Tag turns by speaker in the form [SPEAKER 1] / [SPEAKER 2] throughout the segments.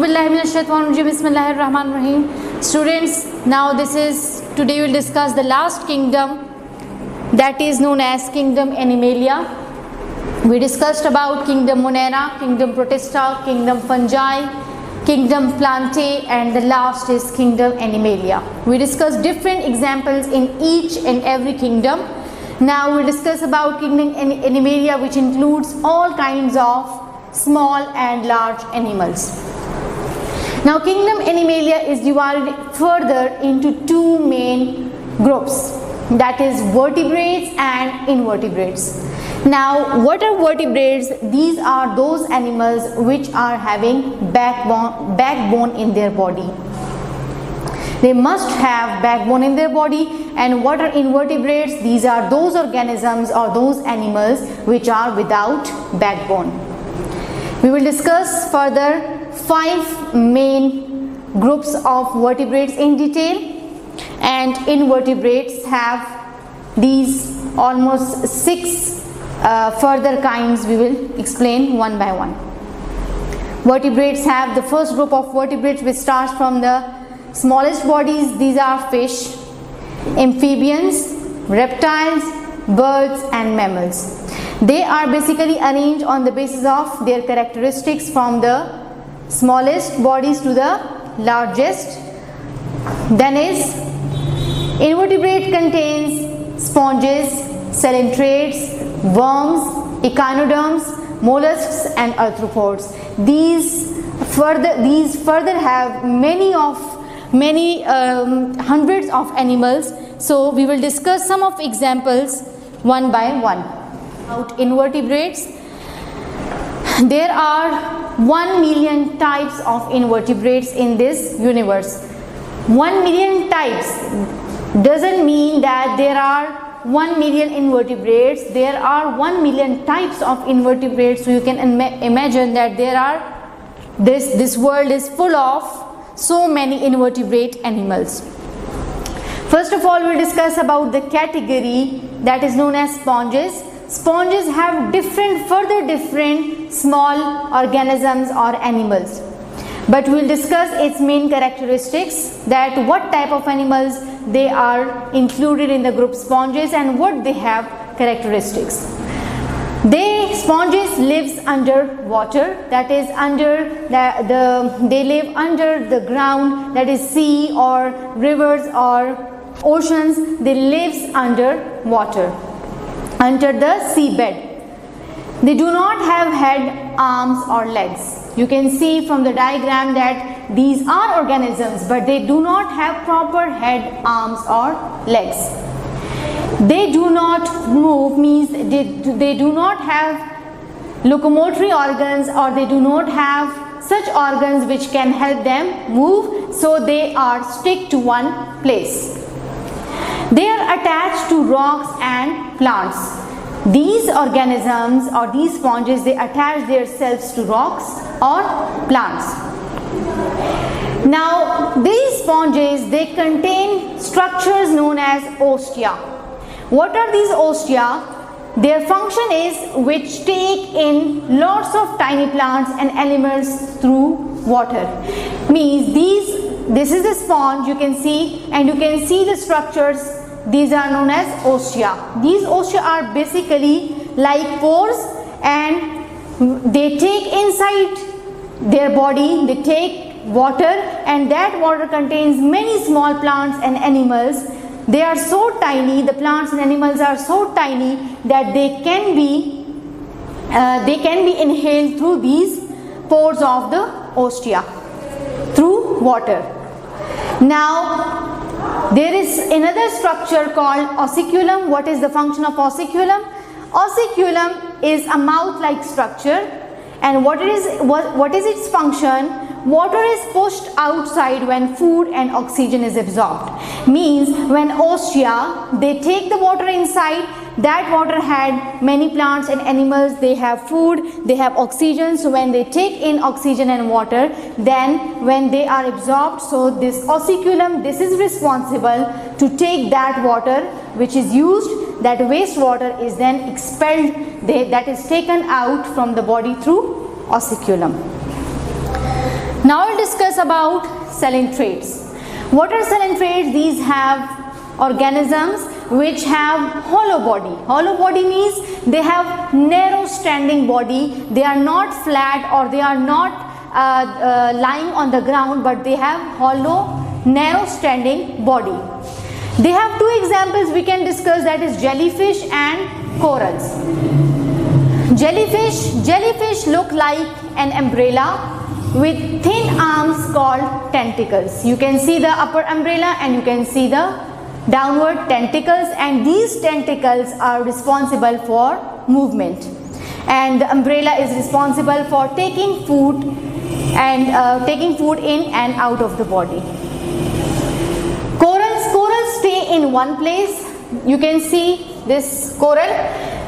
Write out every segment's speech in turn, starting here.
[SPEAKER 1] Bismillahirrahmanirrahim. Students, now today we will discuss the last kingdom, that is known as Kingdom Animalia. We discussed about Kingdom Monera, Kingdom Protista, Kingdom Fungi, Kingdom Plantae, and the last is Kingdom Animalia. We discussed different examples in each and every kingdom. Now we will discuss about Kingdom Animalia, which includes all kinds of small and large animals. Now Kingdom Animalia is divided further into two main groups, that is vertebrates and invertebrates. Now what are vertebrates? These are those animals which are having backbone in their body. They must have backbone in their body. And what are invertebrates? These are those organisms or those animals which are without backbone. We will discuss further 5 main groups of vertebrates in detail, and invertebrates have these almost 6 further kinds. We will explain one by one. Vertebrates have the first group of vertebrates, which starts from the smallest bodies. These are fish, amphibians, reptiles, birds and mammals. They are basically arranged on the basis of their characteristics from the smallest bodies to the largest. Then is invertebrate contains sponges, coelenterate, worms, echinoderms, mollusks and arthropods. These further have many hundreds of animals. So we will discuss some of examples one by one. About invertebrates, there are 1 million types of invertebrates in this universe. 1 million types doesn't mean that there are 1 million invertebrates. There are 1 million types of invertebrates. So you can imagine that this world is full of so many invertebrate animals. First of all, we'll discuss about the category that is known as sponges. Sponges have further different small organisms or animals. But we'll discuss its main characteristics, that what type of animals they are included in the group sponges and what they have characteristics. Sponges lives under water, that is they live under the ground, that is sea or rivers or oceans. They lives under water, under the seabed. They do not have head, arms or legs. You can see from the diagram that these are organisms, but they do not have proper head, arms or legs. They do not move, means they do not have locomotory organs, or they do not have such organs which can help them move, so they are stick to one place. They are attached to rocks and plants. These organisms or these sponges, they attach themselves to rocks or plants. Now these sponges, they contain structures known as ostia. What are these ostia? Their function is which take in lots of tiny plants and animals through water. Means this is the sponge, you can see, and you can see the structures. These are known as ostia. These ostia are basically like pores, and they take inside their body, they take water, and that water contains many small plants and animals. They are so tiny, the plants and animals are so tiny that they can be inhaled through these pores of the ostia through water. Now there is another structure called ossiculum. What is the function of ossiculum? Ossiculum is a mouth-like structure, and what is its function? Water is pushed outside when food and oxygen is absorbed. Means when ostia, they take the water inside, that water had many plants and animals, they have food, they have oxygen. So when they take in oxygen and water, then when they are absorbed, so this ossiculum, this is responsible to take that water which is used, that wastewater is then expelled, that is taken out from the body through ossiculum. Now we'll discuss about coelentrates. What are coelentrates? These have organisms which have hollow body. Hollow body means they have narrow standing body. They are not flat or they are not lying on the ground, but they have hollow, narrow standing body. They have two examples we can discuss, that is jellyfish and corals. Jellyfish look like an umbrella with thin arms called tentacles. You can see the upper umbrella and you can see the downward tentacles, and these tentacles are responsible for movement, and the umbrella is responsible for taking food and taking food in and out of the body. Corals stay in one place. You can see this coral.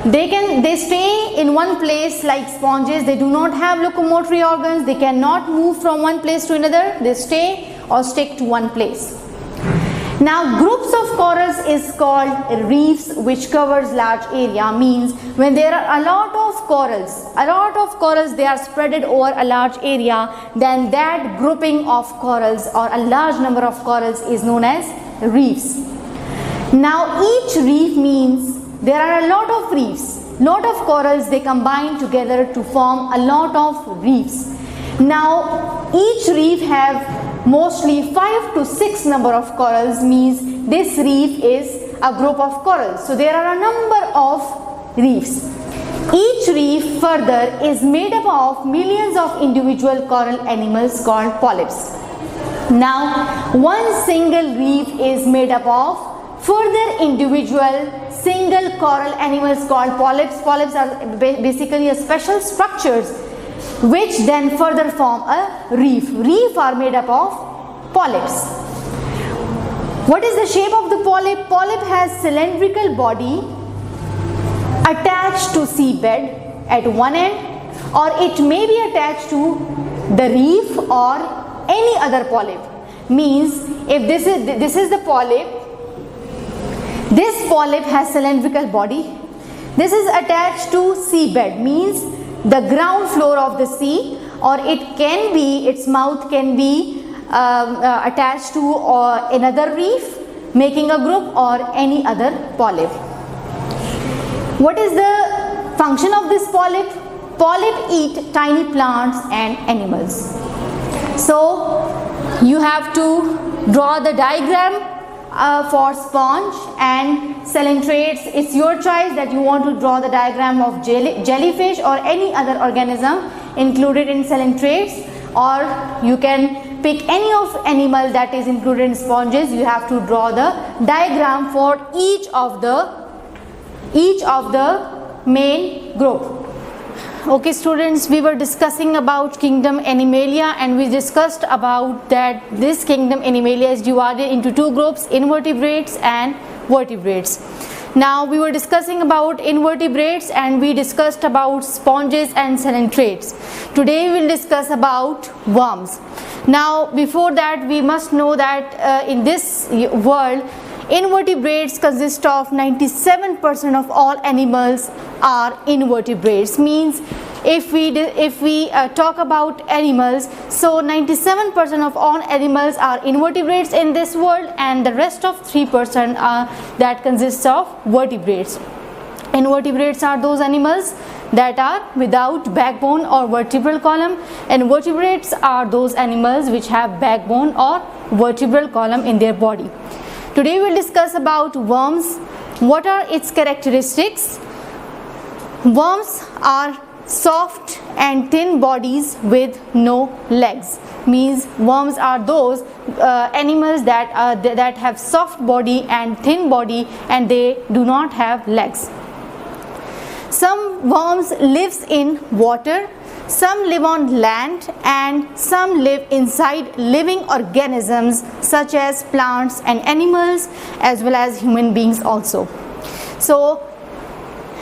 [SPEAKER 1] They stay in one place like sponges. They do not have locomotory organs. They cannot move from one place to another. They stay or stick to one place. Now groups of corals is called reefs, which covers large area. Means when there are a lot of corals they are spreaded over a large area, then that grouping of corals or a large number of corals is known as reefs. Now each reef means there are a lot of reefs, lot of corals, they combine together to form a lot of reefs. Now each reef have mostly 5 to 6 number of corals, means this reef is a group of corals. So there are a number of reefs. Each reef further is made up of millions of individual coral animals called polyps. Now one single reef is made up of further individual single coral animals called polyps. Polyps are basically a special structures which then further form a reef. Reef are made up of polyps. What is the shape of the polyp? Polyp has cylindrical body attached to seabed at one end, or it may be attached to the reef or any other polyp. Means if this is the polyp, this polyp has cylindrical body. This is attached to seabed, means the ground floor of the sea, or it can be, its mouth can be attached to another reef making a group, or any other polyp. What is the function of this polyp? Polyp eat tiny plants and animals. So you have to draw the diagram for sponge and coelentrates. It's your choice that you want to draw the diagram of jellyfish or any other organism included in coelentrates, or you can pick any of animal that is included in sponges. You have to draw the diagram for each of the main group. Okay students, we were discussing about kingdom Animalia, and we discussed about that this kingdom Animalia is divided into two groups, invertebrates and vertebrates. Now we were discussing about invertebrates and we discussed about sponges and coelentrates. Today we will discuss about worms. Now before that we must know that in this world invertebrates consist of 97% of all animals are invertebrates. Means if we talk about animals, so 97% of all animals are invertebrates in this world, and the rest of 3% that consists of vertebrates. Invertebrates are those animals that are without backbone or vertebral column, and vertebrates are those animals which have backbone or vertebral column in their body. Today we will discuss about worms. What are its characteristics? Worms are soft and thin bodies with no legs. Means worms are those animals that have soft body and thin body, and they do not have legs. Some worms lives in water, some live on land, and some live inside living organisms such as plants and animals, as well as human beings also. So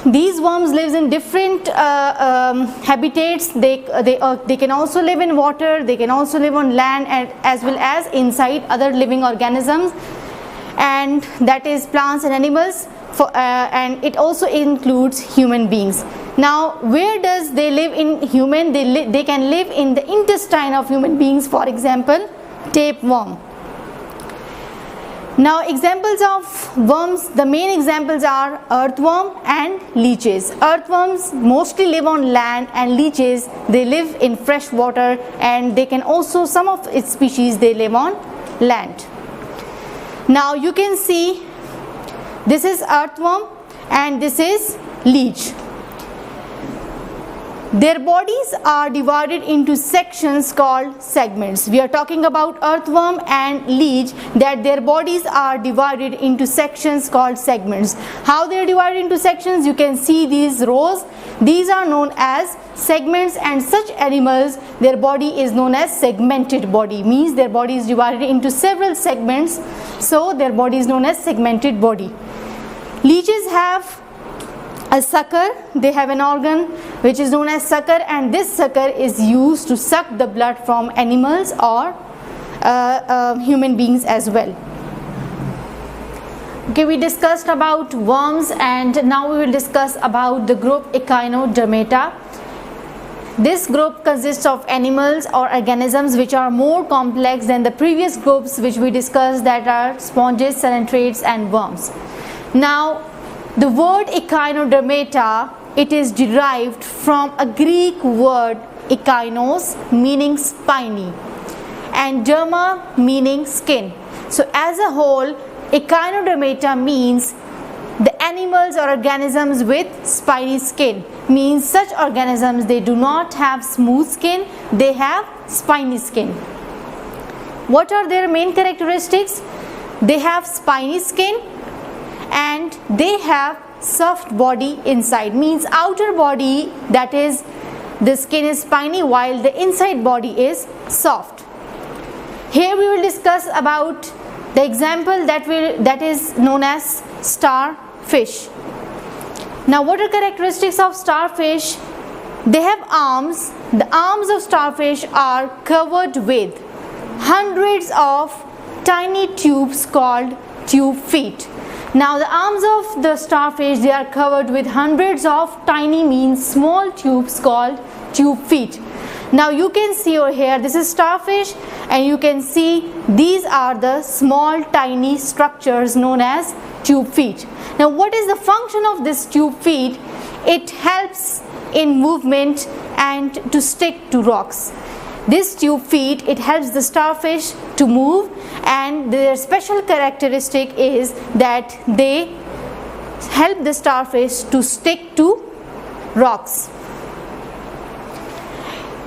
[SPEAKER 1] these worms live in different habitats. They can also live in water, they can also live on land, and as well as inside other living organisms, and that is plants and animals, and it also includes human beings. Now, where does they live in human? They can live in the intestine of human beings, for example, tapeworm. Now, examples of worms, the main examples are earthworm and leeches. Earthworms mostly live on land, and leeches, they live in fresh water, and they can also, some of its species, they live on land. Now, you can see this is earthworm and this is leech. Their bodies are divided into sections called segments. We are talking about earthworm and leech, that their bodies are divided into sections called segments. How they are divided into sections? You can see these rows. These are known as segments, and such animals, their body is known as segmented body, means their body is divided into several segments, so their body is known as segmented body. Leeches have a sucker. They have an organ which is known as sucker, and this sucker is used to suck the blood from animals or human beings as well. Okay, we discussed about worms, and now we will discuss about the group Echinodermata. This group consists of animals or organisms which are more complex than the previous groups which we discussed, that are sponges, coelentrates and worms. Now, the word Echinodermata, it is derived from a Greek word echinos, meaning spiny, and derma, meaning skin. So as a whole, Echinodermata means the animals or organisms with spiny skin, means such organisms, they do not have smooth skin, they have spiny skin. What are their main characteristics? They have spiny skin and they have soft body inside, means outer body, that is the skin is spiny while the inside body is soft. Here we will discuss about the example that is known as starfish. Now, what are characteristics of starfish? They have arms. The arms of starfish are covered with hundreds of tiny tubes called tube feet. Now, the arms of the starfish, they are covered with hundreds of tiny, means small tubes called tube feet. Now, you can see over here, this is starfish, and you can see these are the small tiny structures known as tube feet. Now, what is the function of this tube feet? It helps in movement and to stick to rocks. This tube feet, it helps the starfish to move, and their special characteristic is that they help the starfish to stick to rocks.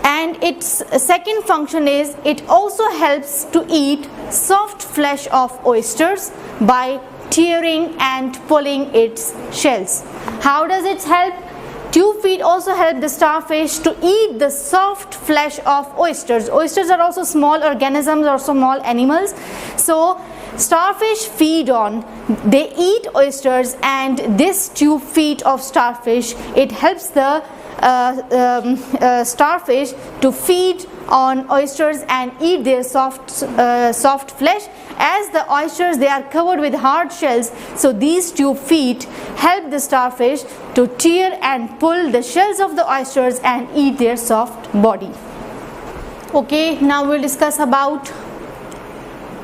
[SPEAKER 1] And its second function is it also helps to eat soft flesh of oysters by tearing and pulling its shells. How does it help? Tube feet also help the starfish to eat the soft flesh of oysters. Oysters are also small organisms or small animals. So starfish feed on, they eat oysters, and this tube feet of starfish, it helps the starfish to feed on oysters and eat their soft flesh. As the oysters, they are covered with hard shells, so these tube feet help the starfish to tear and pull the shells of the oysters and eat their soft body. Okay, now we will discuss about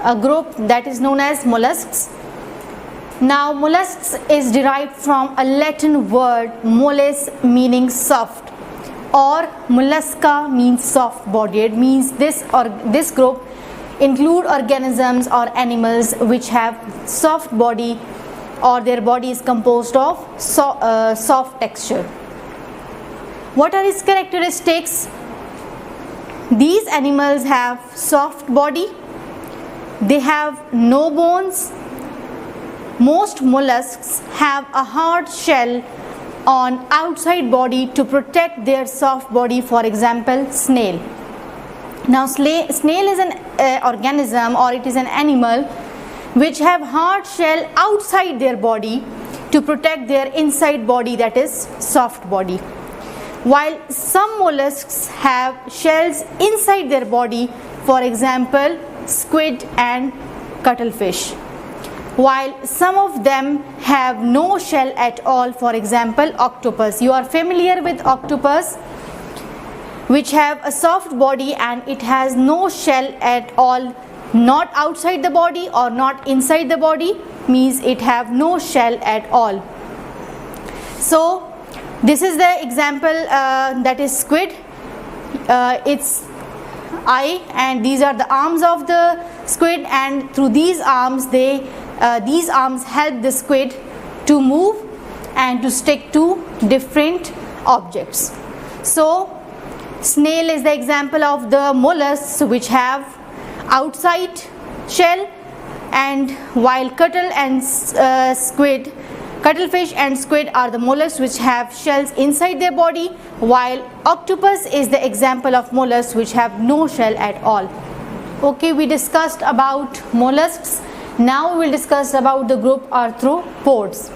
[SPEAKER 1] a group that is known as mollusks. Now, mollusks is derived from a Latin word mollis, meaning soft, or mollusca means soft bodied, means this group include organisms or animals which have soft body, or their body is composed of soft texture. What are its characteristics? These animals have soft body, they have no bones. Most mollusks have a hard shell on outside body to protect their soft body, for example snail. Now, snail is an organism, or it is an animal which have hard shell outside their body to protect their inside body, that is soft body. While some mollusks have shells inside their body, for example squid and cuttlefish. while some of them have no shell at all. For example, octopus. You are familiar with octopus, which have a soft body and it has no shell at all, not outside the body or not inside the body, means it have no shell at all. So this is the example, that is squid. Its eye, and these are the arms of the squid, and through these arms these arms help the squid to move and to stick to different objects. So snail is the example of the mollusks, which have outside shell, and while cuttlefish and squid are the mollusks which have shells inside their body, while octopus is the example of mollusks which have no shell at all. Okay, we discussed about mollusks. Now we will discuss about the group arthropods.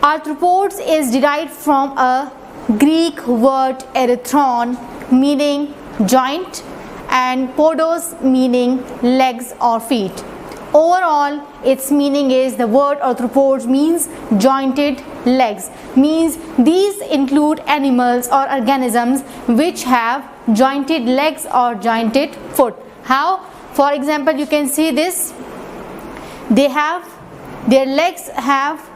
[SPEAKER 1] Arthropods is derived from a Greek word erithron, meaning joint, and podos, meaning legs or feet. Overall, its meaning is, the word arthropods means jointed legs, means these include animals or organisms which have jointed legs or jointed foot. How? For example, you can see this. Their legs have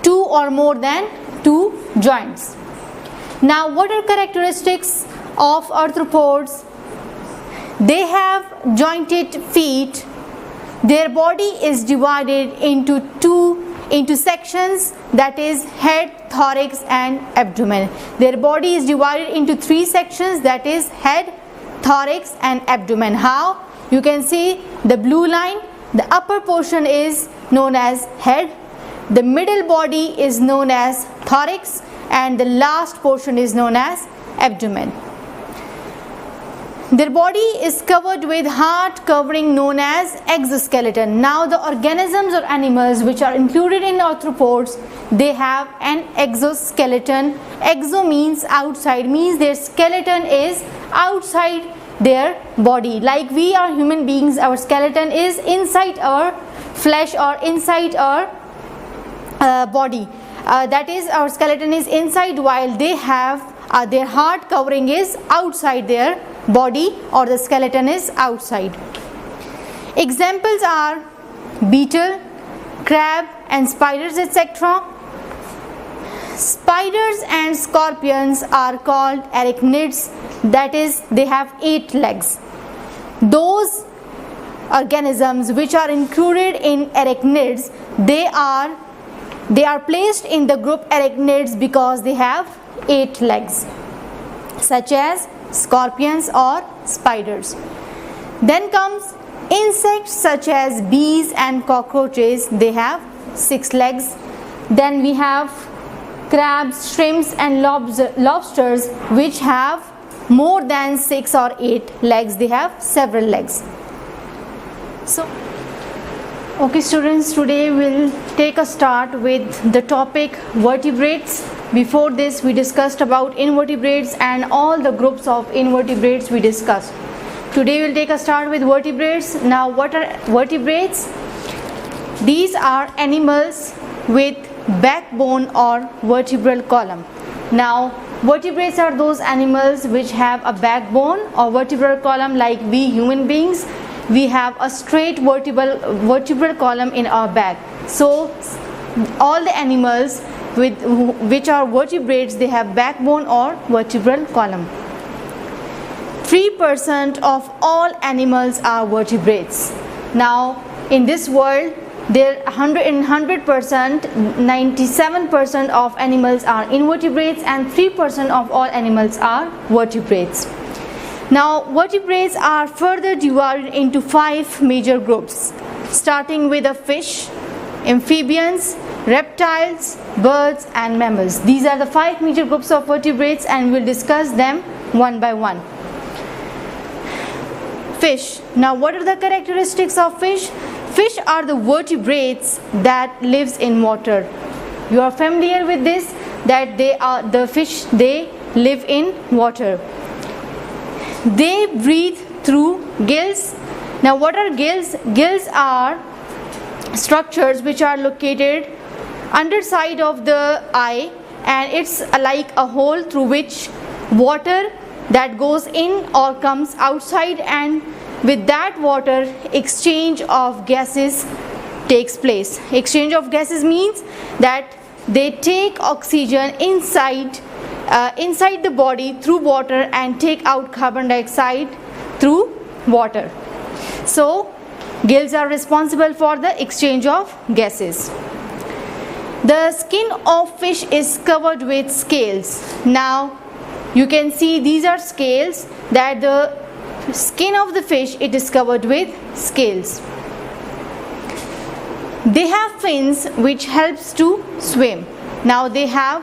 [SPEAKER 1] 2 or more than 2 joints. Now, what are characteristics of arthropods? They have jointed feet. Their body is divided into sections, that is head, thorax and abdomen. Their body is divided into 3 sections, that is head, thorax and abdomen. How? You can see the blue line. The upper portion is known as head, the middle body is known as thorax, and the last portion is known as abdomen. Their body is covered with hard covering known as exoskeleton. Now, the organisms or animals which are included in arthropods, they have an exoskeleton. Exo means outside, means their skeleton is outside their body. Like we are human beings, our skeleton is inside our flesh or inside our body. That is, our skeleton is inside, while they have their hard covering is outside their body, or the skeleton is outside. Examples are beetle, crab and spiders, etc. Spiders and scorpions are called arachnids, that is, they have 8 legs. Those organisms which are included in arachnids, they are placed in the group arachnids because they have 8 legs, such as scorpions or spiders. Then comes insects such as bees and cockroaches, they have 6 legs. Then we have crabs, shrimps and lobsters which have more than 6 or 8 legs, they have several legs. So okay students, today we'll take a start with the topic vertebrates. Before this we discussed about invertebrates and all the groups of invertebrates we discussed. Today we'll take a start with vertebrates. Now, what are vertebrates? These are animals with backbone or vertebral column. Now, vertebrates are those animals which have a backbone or vertebral column. Like we human beings, we have a straight vertebral column in our back. So all the animals which are vertebrates, they have backbone or vertebral column. 3% of all animals are vertebrates. Now, in this world, there 100%, 97% of animals are invertebrates and 3% of all animals are vertebrates. Now, vertebrates are further divided into 5 major groups, starting with the fish, amphibians, reptiles, birds and mammals. These are the 5 major groups of vertebrates and we'll discuss them one by one. Fish. Now, what are the characteristics of fish? Fish are the vertebrates that lives in water. You are familiar with this, that they live in water. They breathe through gills. Now, what are gills? Gills are structures which are located underside of the eye, and it's like a hole through which water that goes in or comes outside, and with that water exchange of gases takes place. Exchange of gases means that they take oxygen inside the body through water and take out carbon dioxide through water. So gills are responsible for the exchange of gases. The skin of fish is covered with scales. Now you can see these are scales, that the skin of the fish, it is covered with scales. They have fins which helps to swim. Now they have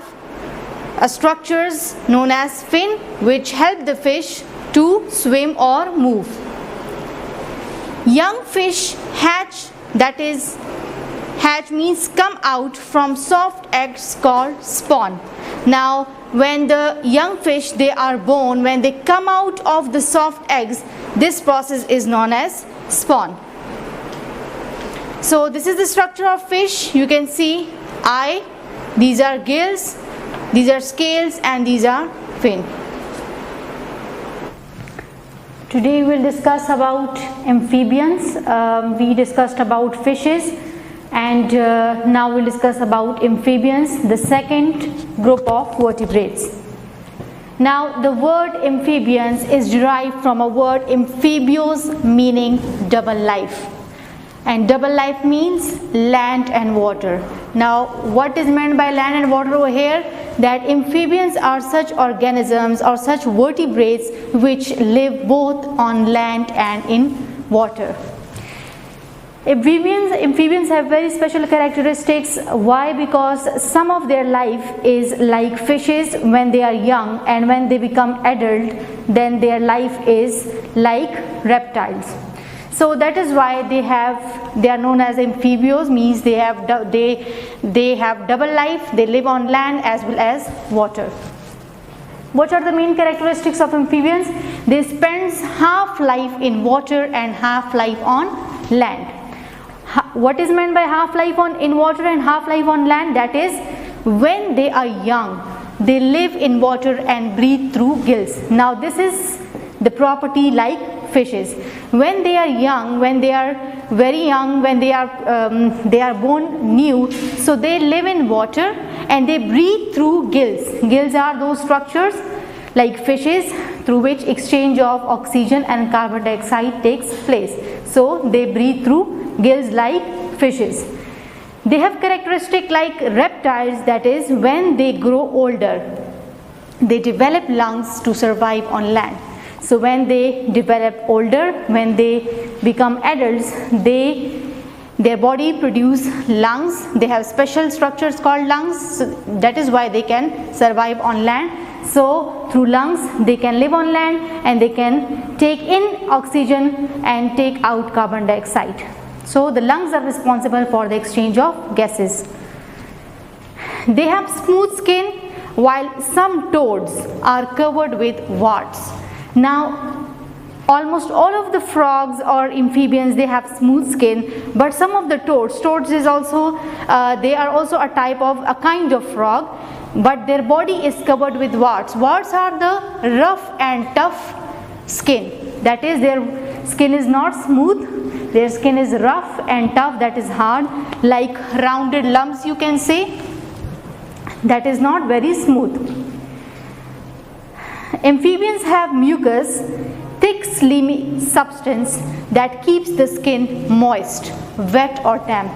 [SPEAKER 1] structures known as fin which help the fish to swim or move. Young fish hatch, that is, hatch means come out from soft eggs called spawn. Now when the young fish, they are born, when they come out of the soft eggs, this process is known as spawn. So this is the structure of fish. You can see eye, these are gills, these are scales, and these are fin. Today we will discuss about amphibians. We discussed about fishes, and now we will discuss about amphibians, the second group of vertebrates. Now the word amphibians is derived from a word amphibios, meaning double life, and double life means land and water. Now what is meant by land and water over here? That amphibians are such organisms or such vertebrates which live both on land and in water. Amphibians have very special characteristics. Why? Because some of their life is like fishes when they are young, and when they become adult, then their life is like reptiles. So that is why they are known as amphibios, means they have double life. They live on land as well as water. What are the main characteristics of amphibians? They spend half life in water and half life on land. What is meant by half life in water and half life on land? That is, when they are young, they live in water and breathe through gills. Now this is the property like fishes. When they are young, when they are very young, when they are born new, so they live in water and they breathe through gills. Gills are those structures like fishes through which exchange of oxygen and carbon dioxide takes place. So they breathe through gills like fishes. They have characteristic like reptiles, that is, when they grow older, they develop lungs to survive on land. So when they develop older, when they become adults, their body produce lungs. They have special structures called lungs. So that is why they can survive on land. So through lungs they can live on land and they can take in oxygen and take out carbon dioxide. So the lungs are responsible for the exchange of gases. They have smooth skin, while some toads are covered with warts. Now almost all of the frogs or amphibians, they have smooth skin, but some of the toads is also they are also a kind of frog, but their body is covered with warts. Warts are the rough and tough skin, that is, their skin is not smooth, their skin is rough and tough, that is hard, like rounded lumps you can say, that is not very smooth. Amphibians have mucus, thick slimy substance that keeps the skin moist, wet or damp.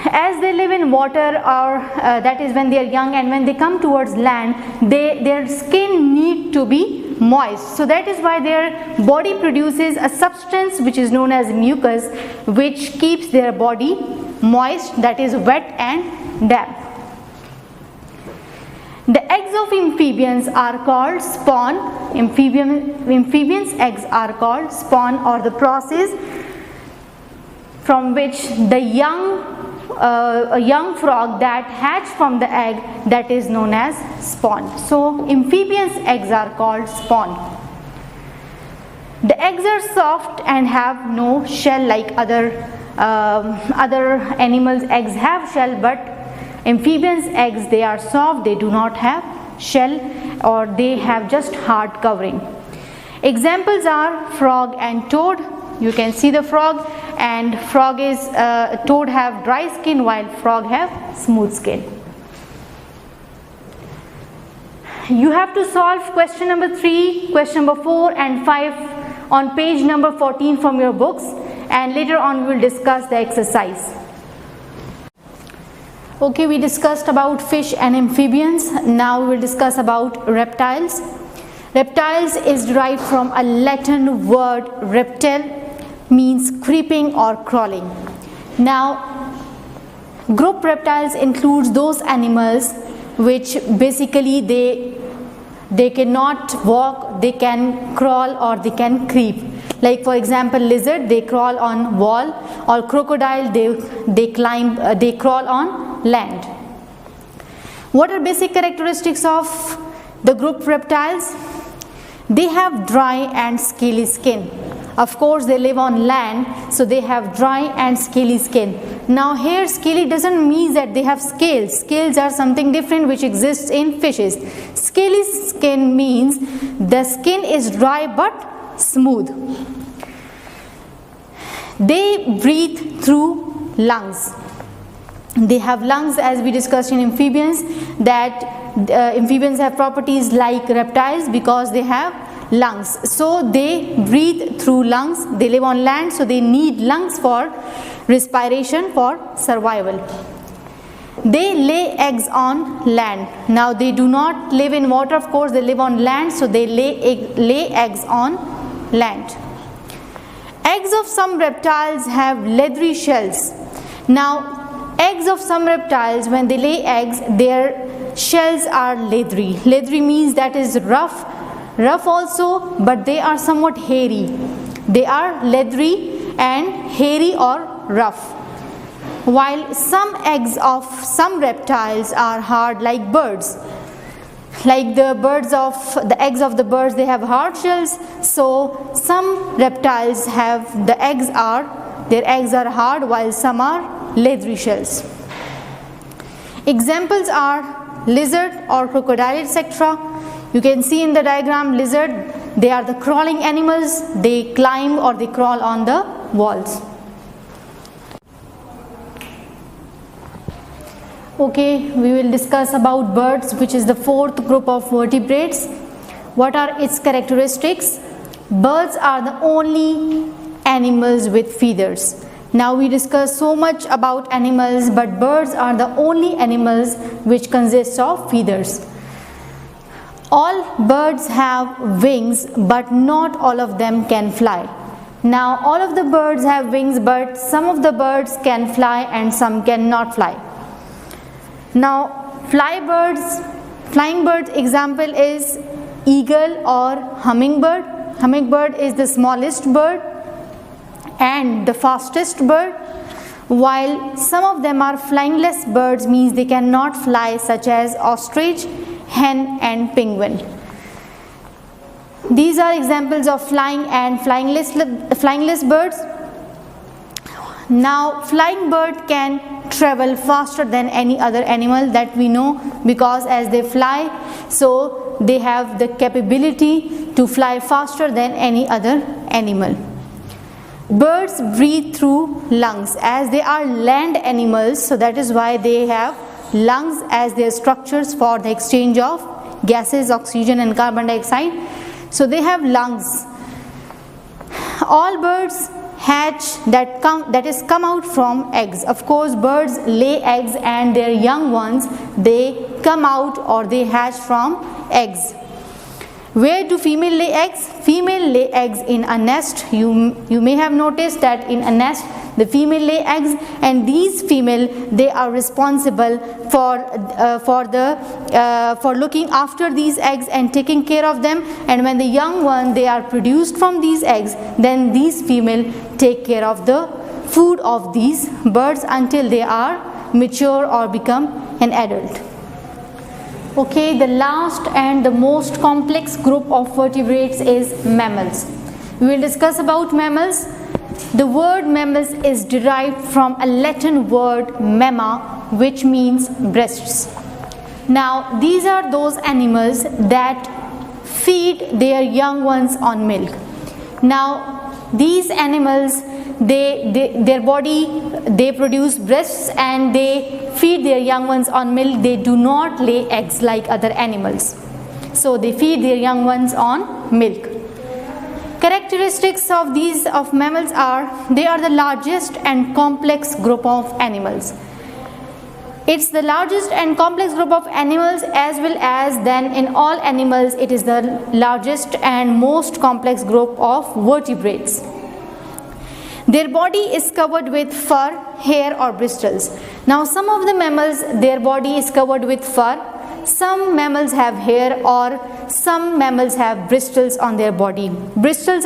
[SPEAKER 1] As they live in water, or that is when they are young, and when they come towards land, their skin need to be moist. So that is why their body produces a substance which is known as mucus, which keeps their body moist, that is wet and damp. The eggs of amphibians are called spawn. Amphibians' eggs are called spawn, or the process from which the a young frog that hatch from the egg, that is known as spawn. So amphibians' eggs are called spawn. The eggs are soft and have no shell like other Other animals' eggs have shell, but amphibians' eggs, they are soft, they do not have shell, or they have just hard covering. Examples are frog and toad. You can see the frog, and toad have dry skin while frog have smooth skin. You have to solve question number 3, question number 4 and 5 on page number 14 from your books, and later on we will discuss the exercise. Okay, we discussed about fish and amphibians. Now we will discuss about reptiles. Reptiles is derived from a Latin word reptile, means creeping or crawling. Now, group reptiles includes those animals which basically they cannot walk, they can crawl or they can creep. Like for example, lizard, they crawl on wall, or crocodile, they crawl on land. What are basic characteristics of the group reptiles? They have dry and scaly skin. Of course, they live on land, so they have dry and scaly skin. Now here, scaly doesn't mean that they have scales. Scales are something different which exists in fishes. Scaly skin means the skin is dry but smooth. They breathe through lungs. They have lungs, as we discussed in amphibians, that amphibians have properties like reptiles because they have lungs. So they breathe through lungs. They live on land, so they need lungs for respiration, for survival. They lay eggs on land. Now they do not live in water, of course, they live on land, so they lay eggs on land. Eggs of some reptiles have leathery shells. Now eggs of some reptiles, when they lay eggs, their shells are leathery. Leathery means that is rough also, but they are somewhat hairy. They are leathery and hairy or rough. While some eggs of some reptiles are hard like birds. Like the eggs of the birds, they have hard shells. So some reptiles have their eggs are hard, while some are leathery shells. Examples are lizard or crocodile, etc. You can see in the diagram, lizard, they are the crawling animals. They climb or they crawl on the walls. Okay, we will discuss about birds, which is the fourth group of vertebrates. What are its characteristics? Birds are the only animals with feathers. Now we discuss so much about animals, but birds are the only animals which consist of feathers. All birds have wings, but not all of them can fly. Now all of the birds have wings, but some of the birds can fly and some cannot fly. Now flying birds example is eagle or hummingbird. Hummingbird is the smallest bird and the fastest bird, while some of them are flyingless birds, means they cannot fly, such as ostrich, hen and penguin. These are examples of flying and flyingless birds. Now flying bird can travel faster than any other animal that we know, because as they fly, so they have the capability to fly faster than any other animal. Birds breathe through lungs, as they are land animals, so that is why they have lungs as their structures for the exchange of gases, oxygen and carbon dioxide. So they have lungs. All birds hatch, that is come out from eggs. Of course, birds lay eggs and their young ones, they come out or they hatch from eggs. Where do female lay eggs? Female lay eggs in a nest. You may have noticed that in a nest the female lay eggs, and these female, they are responsible for looking after these eggs and taking care of them. And when the young one, they are produced from these eggs, then these female take care of the food of these birds until they are mature or become an adult. Okay, the last and the most complex group of vertebrates is mammals. We will discuss about mammals. the word mammals is derived from a Latin word mamma, which means breasts. Now these are those animals that feed their young ones on milk. Now these animals, their body, they produce breasts and they feed their young ones on milk. They do not lay eggs like other animals, so they feed their young ones on milk. Characteristics of mammals are, they are the largest and complex group of animals. It's the largest and complex group of animals, as well as then in all animals it is the largest and most complex group of vertebrates. Their body is covered with fur, hair or bristles. Now some of the mammals, their body is covered with fur. Some mammals have hair, or some mammals have bristles on their body. Bristles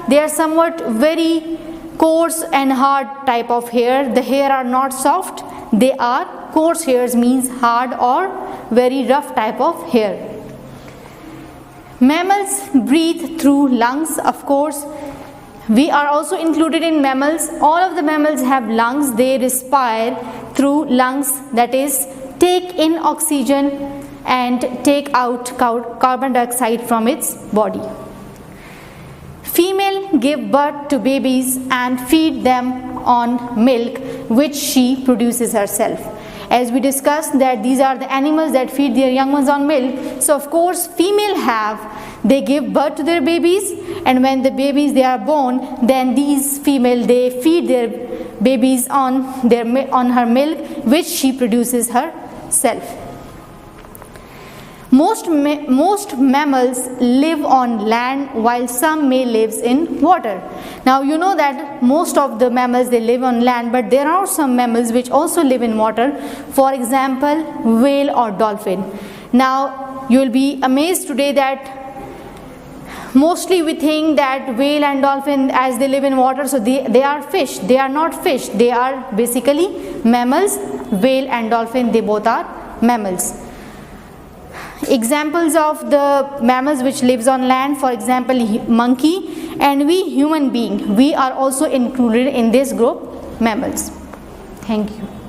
[SPEAKER 1] they are somewhat very coarse and hard type of hair. The hair are not soft, they are coarse hairs, means hard or very rough type of hair. Mammals breathe through lungs, of course. We are also included in mammals. All of the mammals have lungs. They respire through lungs, that is, take in oxygen and take out carbon dioxide from its body. Female give birth to babies and feed them on milk, which she produces herself. As we discussed that these are the animals that feed their young ones on milk, so of course female they give birth to their babies, and when the babies they are born, then these female, they feed their babies on her milk, which she produces herself. Most mammals live on land, while some may live in water. Now you know that most of the mammals, they live on land, but there are some mammals which also live in water. For example, whale or dolphin. Now you will be amazed today that mostly we think that whale and dolphin, as they live in water, so they are fish. They are not fish, they are basically mammals. Whale and dolphin, they both are mammals. Examples of the mammals which lives on land, for example, monkey, and we human being, we are also included in this group, mammals. Thank you.